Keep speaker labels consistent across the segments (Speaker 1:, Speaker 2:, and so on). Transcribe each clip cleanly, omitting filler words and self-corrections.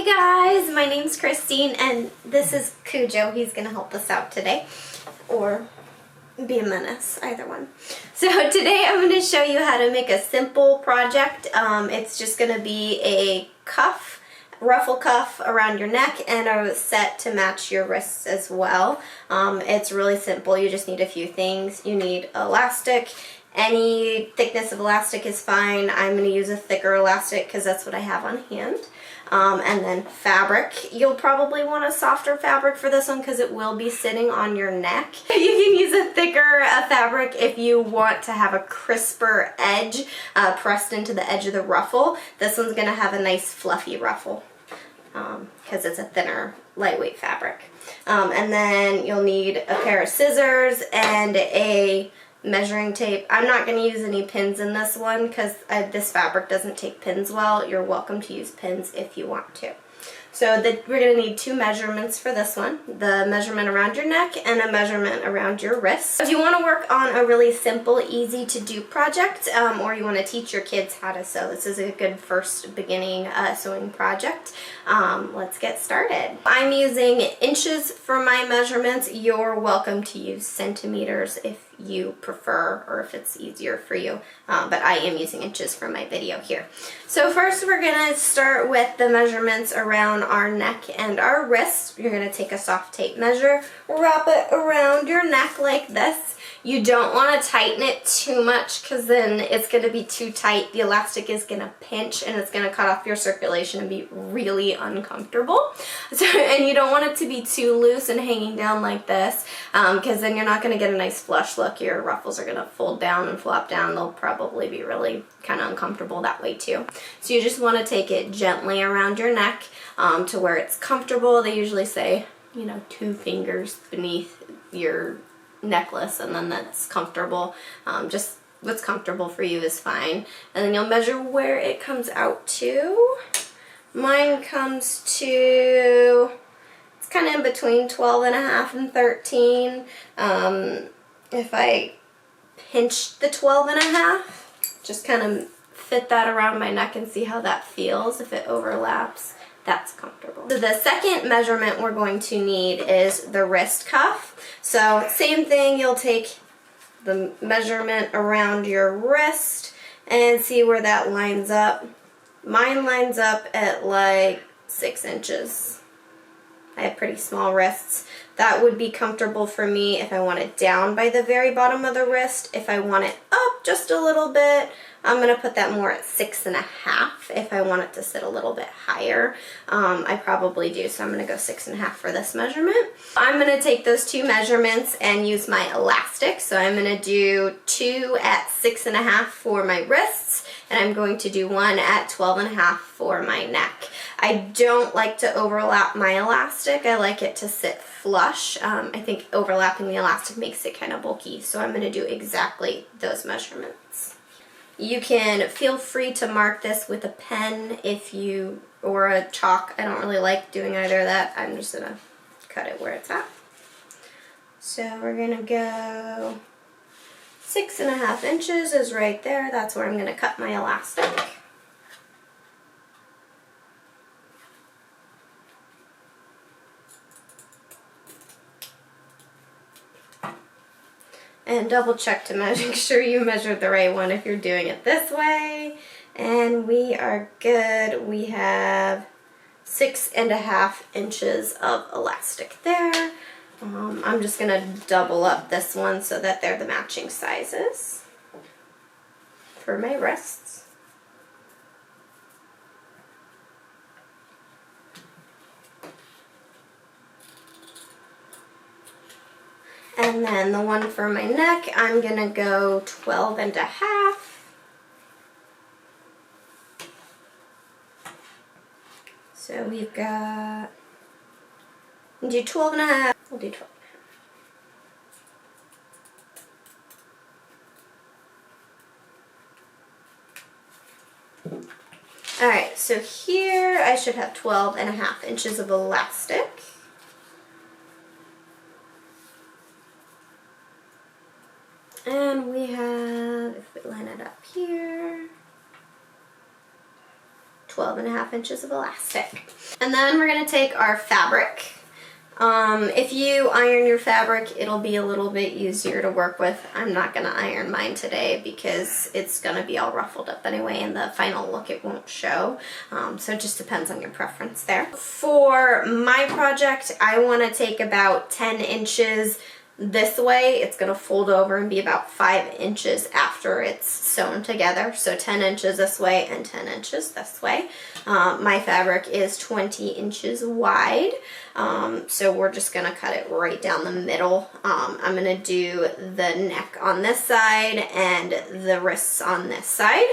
Speaker 1: guys, my name's Christine and this is Cujo. He's gonna help us out today, or be a menace, either one. So today I'm going to show you how to make a simple project. It's just going to be a cuff, ruffle cuff around your neck, and a set to match your wrists as well. It's really simple. You just need a few things. You need elastic. Any thickness of elastic is fine. I'm going to use a thicker elastic because that's what I have on hand. And then fabric. You'll probably want a softer fabric for this one because it will be sitting on your neck. You can use a thicker fabric if you want to have a crisper edge pressed into the edge of the ruffle. This one's going to have a nice fluffy ruffle because it's a thinner, lightweight fabric. And then you'll need a pair of scissors and a measuring tape. I'm not going to use any pins in this one because this fabric doesn't take pins well. You're welcome to use pins if you want to. So we're going to need two measurements for this one. The measurement around your neck and a measurement around your wrist. If you want to work on a really simple, easy to do project, or you want to teach your kids how to sew, this is a good first beginning sewing project. Let's get started. I'm using inches for my measurements. You're welcome to use centimeters if you prefer, or if it's easier for you, but I am using inches for my video here. So first we're going to start with the measurements around our neck and our wrist. You're going to take a soft tape measure, wrap it around your neck like this. You don't want to tighten it too much because then it's going to be too tight. The elastic is going to pinch and it's going to cut off your circulation and be really uncomfortable. And you don't want it to be too loose and hanging down like this because then you're not going to get a nice flush look. Your ruffles are going to fold down and flop down. They'll probably be really kind of uncomfortable that way too. So you just want to take it gently around your neck to where it's comfortable. They usually say, 2 fingers beneath your necklace, and then that's comfortable. Just what's comfortable for you is fine. And then you'll measure where it comes out to. Mine comes to, it's kind of in between 12.5 and 13. If I pinch the 12.5, just kind of fit that around my neck and see how that feels. If it overlaps, that's comfortable. So the second measurement we're going to need is the wrist cuff. So same thing, you'll take the measurement around your wrist and see where that lines up. Mine lines up at like 6 inches. I have pretty small wrists. That would be comfortable for me if I want it down by the very bottom of the wrist. If I want it up just a little bit, I'm going to put that more at 6.5 if I want it to sit a little bit higher. I probably do, so I'm going to go 6.5 for this measurement. I'm going to take those two measurements and use my elastic. So I'm going to do 2 at 6.5 for my wrists, and I'm going to do 1 at 12.5 for my neck. I don't like to overlap my elastic. I like it to sit flush. I think overlapping the elastic makes it kind of bulky, so I'm going to do exactly those measurements. You can feel free to mark this with a pen or a chalk. I don't really like doing either of that. I'm just going to cut it where it's at. So we're going to go 6.5 inches is right there. That's where I'm going to cut my elastic. And double check to make sure you measured the right one if you're doing it this way. And we are good. We have 6.5 inches of elastic there. I'm just going to double up this one so that they're the matching sizes for my wrists. And then the one for my neck, I'm going to go 12.5. So we've got, we'll do 12.5. We'll do 12.5. Alright, so here I should have 12.5 inches of elastic. And we have, if we line it up here, 12.5 inches of elastic. And then we're going to take our fabric. If you iron your fabric, it'll be a little bit easier to work with. I'm not going to iron mine today because it's going to be all ruffled up anyway, and the final look it won't show. So it just depends on your preference there. For my project, I want to take about 10 inches this way. It's going to fold over and be about 5 inches after it's sewn together. So 10 inches this way and 10 inches this way. My fabric is 20 inches wide. So we're just going to cut it right down the middle. I'm going to do the neck on this side and the wrists on this side.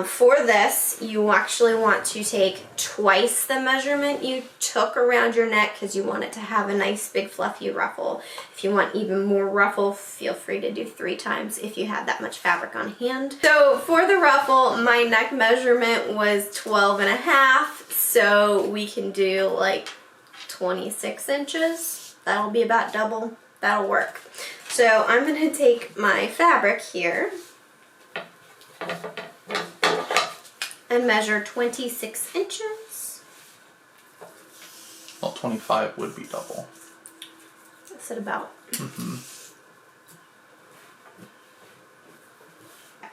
Speaker 1: For this, you actually want to take twice the measurement you took around your neck because you want it to have a nice big fluffy ruffle. If you want even more ruffle, feel free to do 3 times if you have that much fabric on hand. So for the ruffle, my neck measurement was 12.5, so we can do like 26 inches. That'll be about double. That'll work. So I'm going to take my fabric here and measure 26 inches.
Speaker 2: Well, 25 would be double.
Speaker 1: That's it about.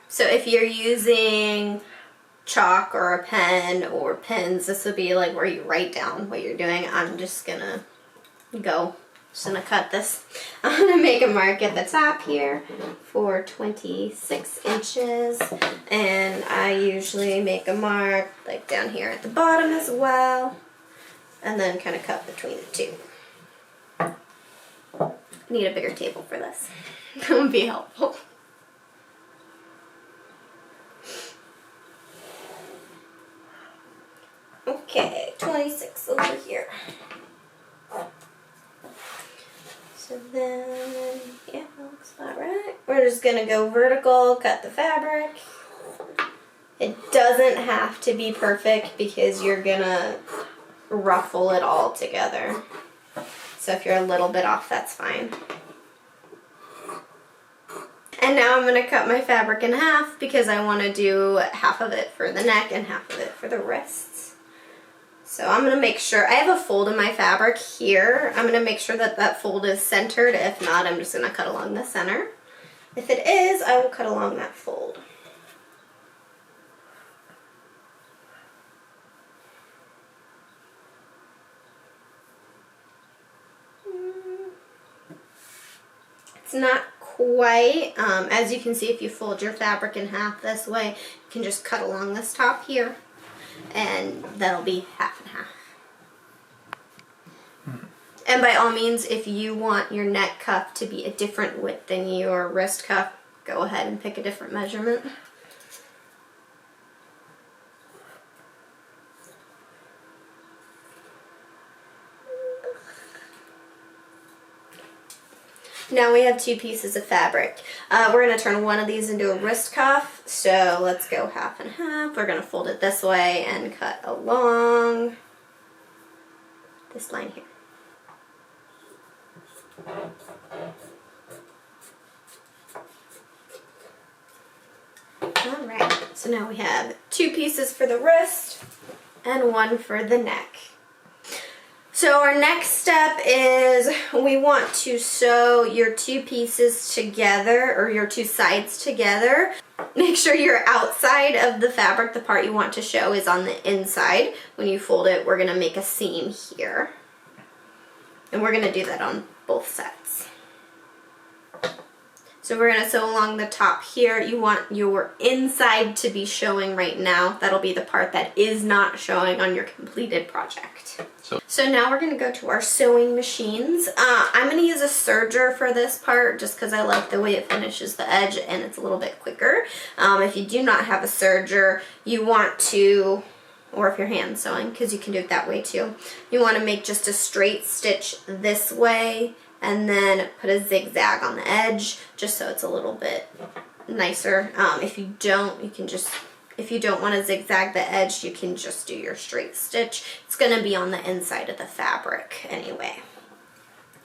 Speaker 1: So if you're using chalk or a pen or pens, this would be like where you write down what you're doing. I'm just gonna cut this. I'm gonna make a mark at the top here for 26 inches, and I usually make a mark like down here at the bottom as well, and then kind of cut between the two. I need a bigger table for this. That would be helpful. Okay, 26 over here. So then, yeah, that looks about right. We're just gonna go vertical, cut the fabric. It doesn't have to be perfect because you're gonna ruffle it all together. So if you're a little bit off, that's fine. And now I'm gonna cut my fabric in half because I wanna do half of it for the neck and half of it for the wrists. So I'm going to make sure, I have a fold in my fabric here. I'm going to make sure that that fold is centered. If not, I'm just going to cut along the center. If it is, I will cut along that fold. It's not quite, as you can see, if you fold your fabric in half this way, you can just cut along this top here. And that'll be half and half. And by all means, if you want your neck cuff to be a different width than your wrist cuff, go ahead and pick a different measurement. Now we have 2 pieces of fabric. We're going to turn one of these into a wrist cuff, so let's go half and half. We're going to fold it this way and cut along this line here. Alright, so now we have 2 pieces for the wrist and 1 for the neck. So our next step is we want to sew your 2 pieces together, or your 2 sides together. Make sure your outside of the fabric, the part you want to show, is on the inside. When you fold it, we're going to make a seam here. And we're going to do that on both sets. So we're going to sew along the top here. You want your inside to be showing right now. That'll be the part that is not showing on your completed project. So now we're going to go to our sewing machines. I'm going to use a serger for this part just because I like the way it finishes the edge and it's a little bit quicker. If you do not have a serger, you want to, or if you're hand sewing, because you can do it that way too, you want to make just a straight stitch this way and then put a zigzag on the edge just so it's a little bit nicer. If you don't, you can just, if you don't want to zigzag the edge, you can just do your straight stitch. It's going to be on the inside of the fabric anyway.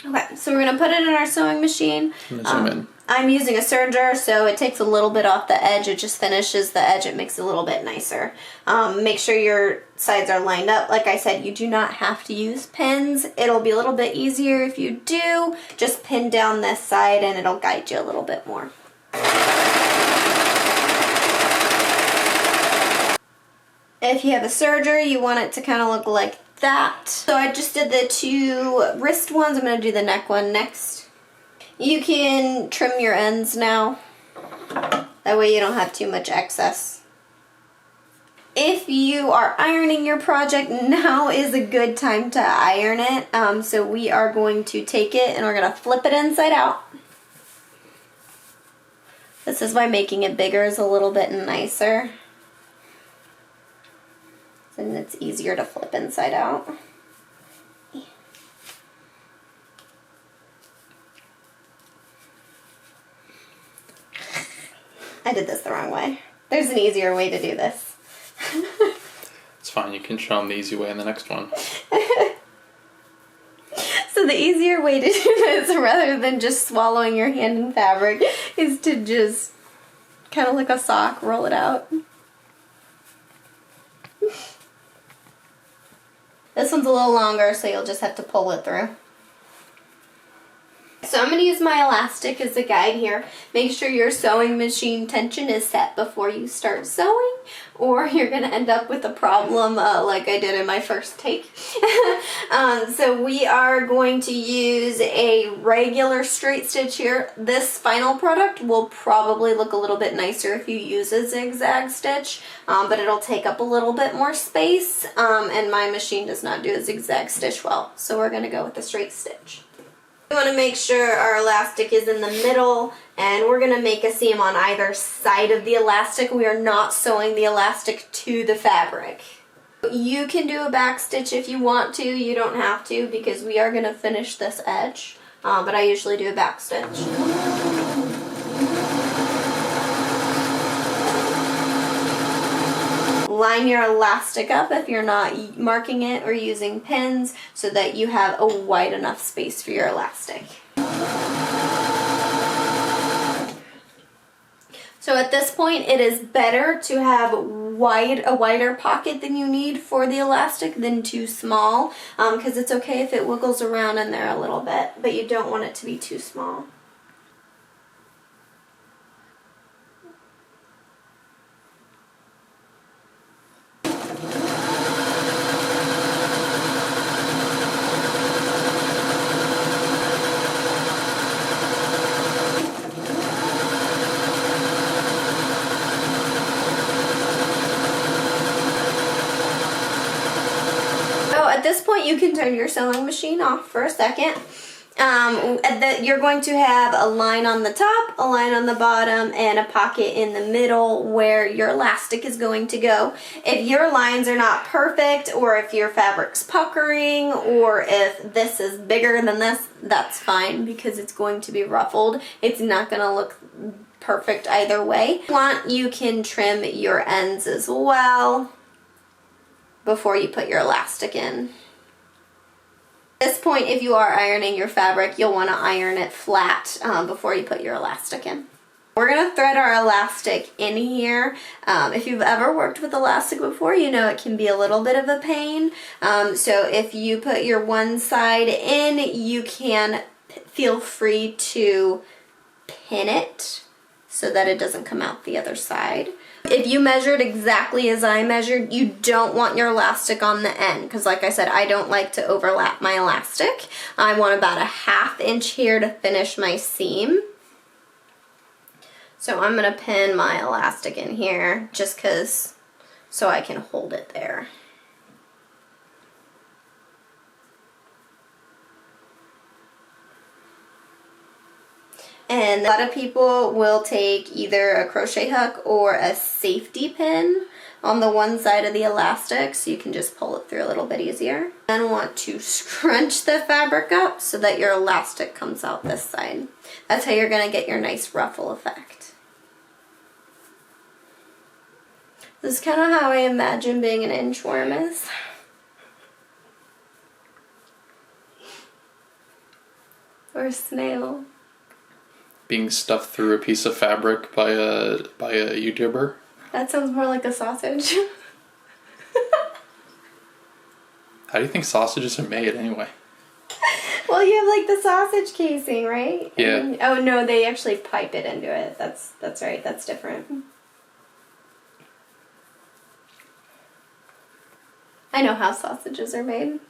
Speaker 1: Okay, so we're going to put it in our sewing machine.
Speaker 2: Zoom in.
Speaker 1: I'm using a serger, so it takes a little bit off the edge. It just finishes the edge. It makes it a little bit nicer. Make sure your sides are lined up. Like I said, you do not have to use pins. It'll be a little bit easier if you do. Just pin down this side and it'll guide you a little bit more. If you have a serger, you want it to kind of look like that. So I just did the 2 wrist ones. I'm going to do the neck one next. You can trim your ends now. That way you don't have too much excess. If you are ironing your project, now is a good time to iron it. So we are going to take it and we're going to flip it inside out. This is why making it bigger is a little bit nicer. And it's easier to flip inside out. I did this the wrong way. There's an easier way to do this.
Speaker 2: It's fine, you can show them the easy way in the next one.
Speaker 1: So the easier way to do this, rather than just swallowing your hand in fabric, is to just kind of like a sock, roll it out. This one's a little longer, so you'll just have to pull it through. So I'm going to use my elastic as a guide here. Make sure your sewing machine tension is set before you start sewing, or you're going to end up with a problem like I did in my first take. So we are going to use a regular straight stitch here. This final product will probably look a little bit nicer if you use a zigzag stitch, but it'll take up a little bit more space, and my machine does not do a zigzag stitch well. So we're going to go with the straight stitch. We want to make sure our elastic is in the middle, and we're going to make a seam on either side of the elastic. We are not sewing the elastic to the fabric. You can do a back stitch if you want to. You don't have to, because we are going to finish this edge, but I usually do a back stitch. Line your elastic up if you're not marking it or using pins, so that you have a wide enough space for your elastic. So at this point, it is better to have a wider pocket than you need for the elastic than too small, because it's okay if it wiggles around in there a little bit, but you don't want it to be too small. At this point, you can turn your sewing machine off for a second. You're going to have a line on the top, a line on the bottom, and a pocket in the middle where your elastic is going to go. If your lines are not perfect, or if your fabric's puckering, or if this is bigger than this, that's fine, because it's going to be ruffled. It's not going to look perfect either way. If you want, you can trim your ends as well before you put your elastic in. At this point, if you are ironing your fabric, you'll want to iron it flat before you put your elastic in. We're going to thread our elastic in here. If you've ever worked with elastic before, you know it can be a little bit of a pain. So if you put your one side in, you can feel free to pin it so that it doesn't come out the other side. If you measured exactly as I measured, you don't want your elastic on the end, because like I said, I don't like to overlap my elastic. I want about a ½ inch here to finish my seam. So I'm going to pin my elastic in here just so I can hold it there. And a lot of people will take either a crochet hook or a safety pin on the one side of the elastic, so you can just pull it through a little bit easier. Then want to scrunch the fabric up so that your elastic comes out this side. That's how you're going to get your nice ruffle effect. This is kind of how I imagine being an inchworm is. Or snail.
Speaker 2: Being stuffed through a piece of fabric by a YouTuber.
Speaker 1: That sounds more like a sausage.
Speaker 2: How do you think sausages are made anyway?
Speaker 1: Well, you have like the sausage casing, right?
Speaker 2: Yeah.
Speaker 1: And then, oh no, they actually pipe it into it. That's right. That's different. I know how sausages are made.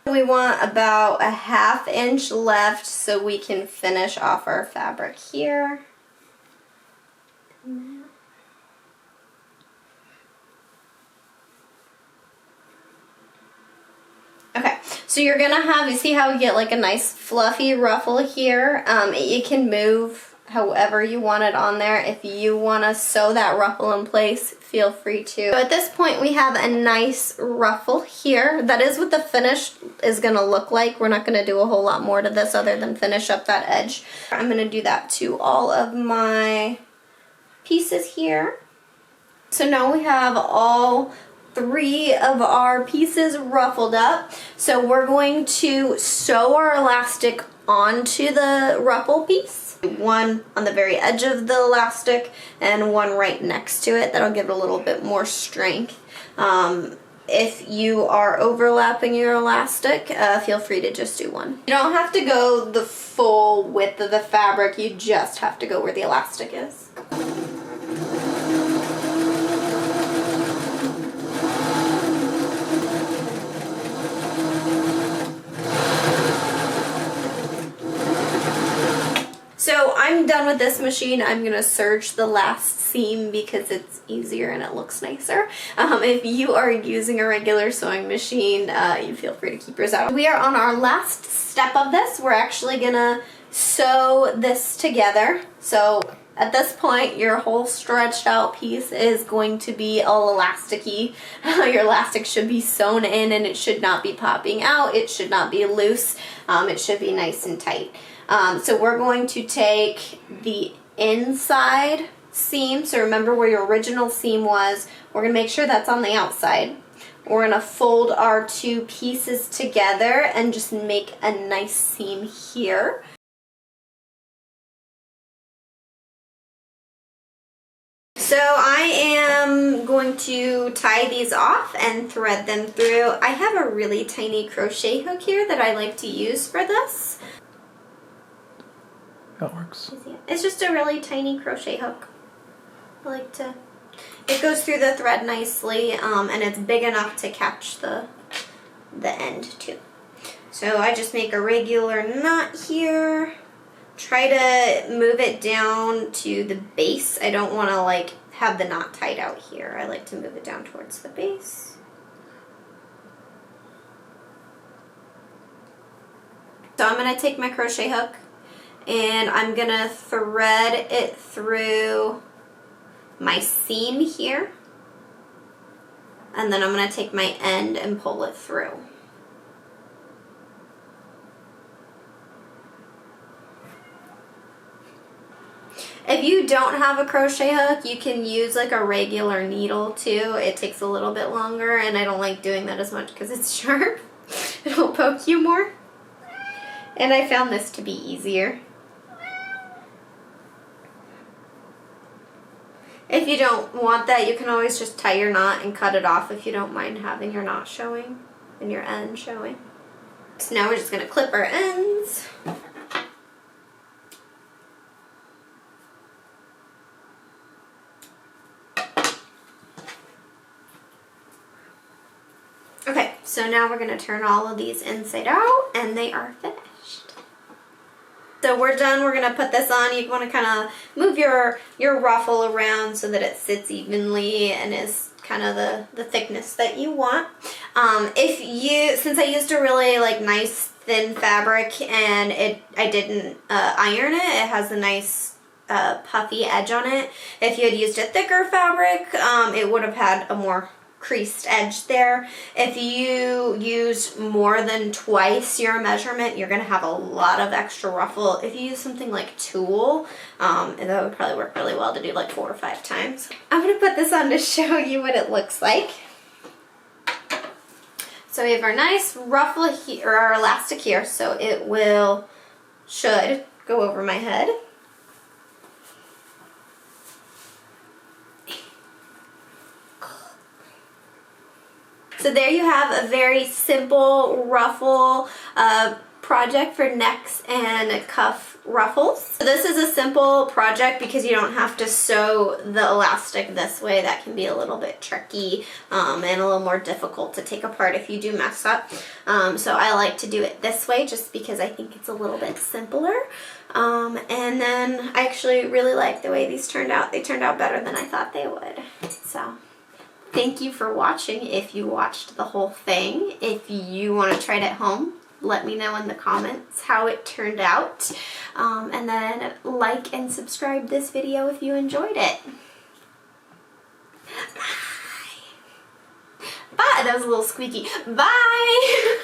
Speaker 1: We want about a 1/2 inch left so we can finish off our fabric here. Okay, so you're gonna have, you see how we get like a nice fluffy ruffle here? You can move however you want it on there. If you want to sew that ruffle in place, feel free to. So at this point we have a nice ruffle here. That is what the finish is going to look like. We're not going to do a whole lot more to this other than finish up that edge. I'm going to do that to all of my pieces here. So now we have all 3 of our pieces ruffled up. So we're going to sew our elastic onto the ruffle piece. One on the very edge of the elastic and one right next to it. That'll give it a little bit more strength. If you are overlapping your elastic, feel free to just do one. You don't have to go the full width of the fabric, you just have to go where the elastic is. So I'm done with this machine. I'm gonna serge the last seam because it's easier and it looks nicer. If you are using a regular sewing machine, you feel free to keep yours out. We are on our last step of this. We're actually gonna sew this together. So at this point, your whole stretched out piece is going to be all elasticy. Your elastic should be sewn in and it should not be popping out. It should not be loose. It should be nice and tight. So we're going to take the inside seam. So remember where your original seam was. We're going to make sure that's on the outside. We're going to fold our 2 pieces together and just make a nice seam here. So I am going to tie these off and thread them through. I have a really tiny crochet hook here that I like to use for this.
Speaker 2: That works.
Speaker 1: It's just a really tiny crochet hook. I like to, it goes through the thread nicely, and it's big enough to catch the end too. So I just make a regular knot here. Try to move it down to the base. I don't want to like have the knot tied out here. I like to move it down towards the base. So I'm going to take my crochet hook and I'm going to thread it through my seam here. And then I'm going to take my end and pull it through. If you don't have a crochet hook, you can use like a regular needle too. It takes a little bit longer and I don't like doing that as much because it's sharp. It'll poke you more. And I found this to be easier. If you don't want that, you can always just tie your knot and cut it off if you don't mind having your knot showing and your end showing. So now we're just going to clip our ends. Okay, so now we're going to turn all of these inside out and they are finished. So we're done. We're going to put this on. You want to kind of move your ruffle around so that it sits evenly and is kind of the thickness that you want. Since I used a really like nice thin fabric and I didn't iron it, it has a nice puffy edge on it. If you had used a thicker fabric, it would have had a more creased edge there. If you use more than twice your measurement, you're going to have a lot of extra ruffle. If you use something like tulle, that would probably work really well to do like 4 or 5 times. I'm going to put this on to show you what it looks like. So we have our nice ruffle here, or our elastic here, so it will should go over my head. So there you have a very simple ruffle project for necks and cuff ruffles. So this is a simple project because you don't have to sew the elastic this way. That can be a little bit tricky and a little more difficult to take apart if you do mess up. So I like to do it this way just because I think it's a little bit simpler. And then I actually really like the way these turned out. They turned out better than I thought they would. So thank you for watching if you watched the whole thing. If you want to try it at home, let me know in the comments how it turned out. And then like and subscribe this video if you enjoyed it. Bye! Bye! That was a little squeaky. Bye!